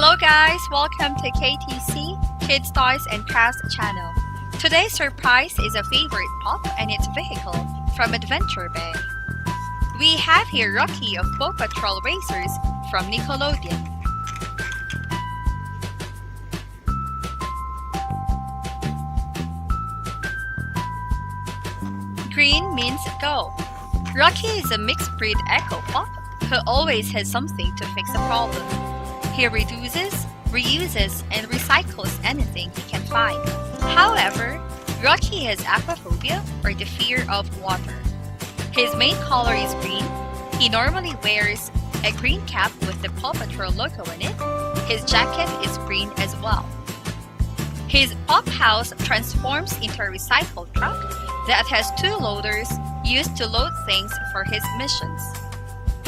Hello guys, welcome to KTC Kids Toys and Crafts channel. Today's surprise is a favorite pup and its vehicle from Adventure Bay. We have here Rocky of Paw Patrol Racers from Nickelodeon. Green means go. Rocky is a mixed breed eco pup who always has something to fix a problem. He reduces, reuses, and recycles anything he can find. However, Rocky has aquaphobia or the fear of water. His main color is green. He normally wears a green cap with the Paw Patrol logo in it. His jacket is green as well. His pup house transforms into a recycled truck that has two loaders used to load things for his missions.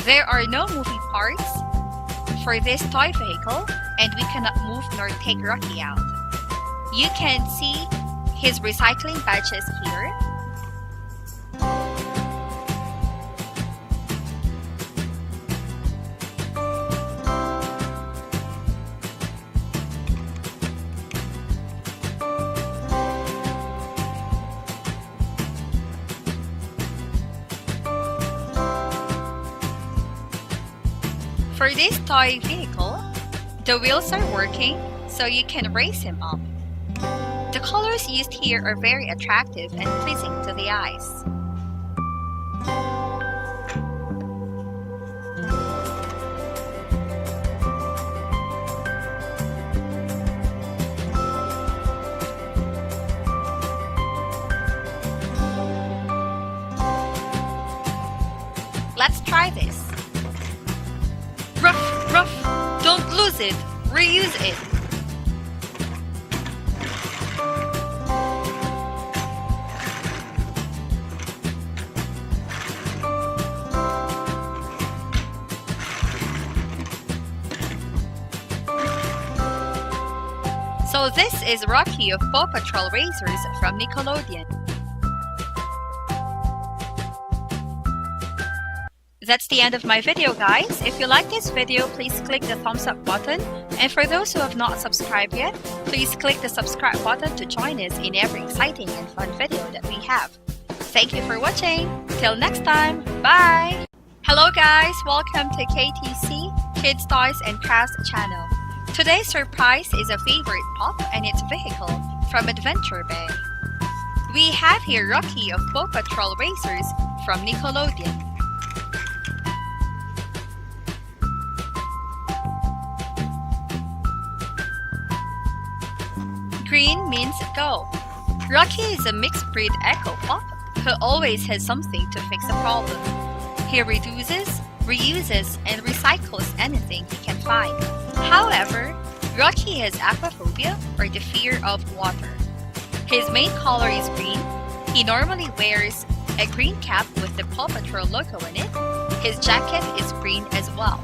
There are no moving parts for this toy vehicle, and we cannot move nor take Rocky out. You can see his recycling badges here. For this toy vehicle, the wheels are working so you can raise him up. The colors used here are very attractive and pleasing to the eyes. Let's try this. Ruff, don't lose it, reuse it. So this is Rocky of Paw Patrol Racers from Nickelodeon. That's the end of my video, guys. If you like this video, please click the thumbs up button. And for those who have not subscribed yet, please click the subscribe button to join us in every exciting and fun video that we have. Thank you for watching. Till next time, bye! Hello guys, welcome to KTC Kids Toys and Crafts channel. Today's surprise is a favorite pup and its vehicle from Adventure Bay. We have here Rocky of Paw Patrol Racers from Nickelodeon. Green means go. Rocky is a mixed breed eco pup who always has something to fix a problem. He reduces, reuses, and recycles anything he can find. However, Rocky has aquaphobia or the fear of water. His main color is green. He normally wears a green cap with the Paw Patrol logo in it. His jacket is green as well.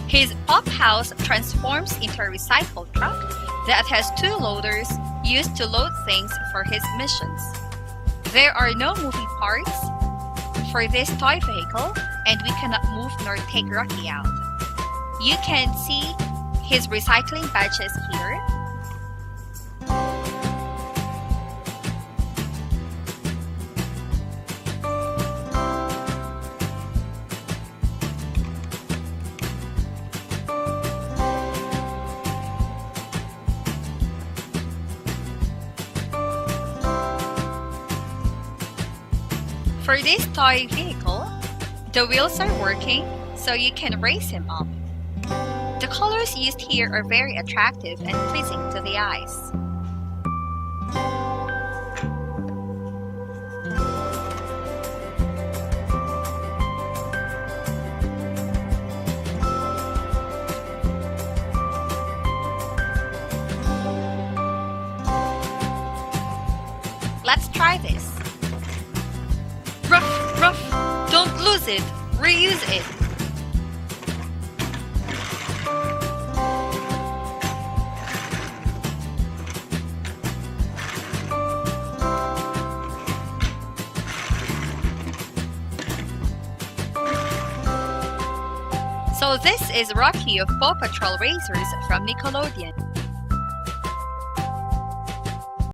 His pup house transforms into a recycled truck that has two loaders used to load things for his missions. There are no moving parts for this toy vehicle, and we cannot move nor take Rocky out. You can see his recycling badges here. For this toy vehicle, the wheels are working so you can raise him up. The colors used here are very attractive and pleasing to the eyes. Let's try this. Ruff, don't lose it, reuse it. So So this is Rocky of Paw Patrol Racers from Nickelodeon.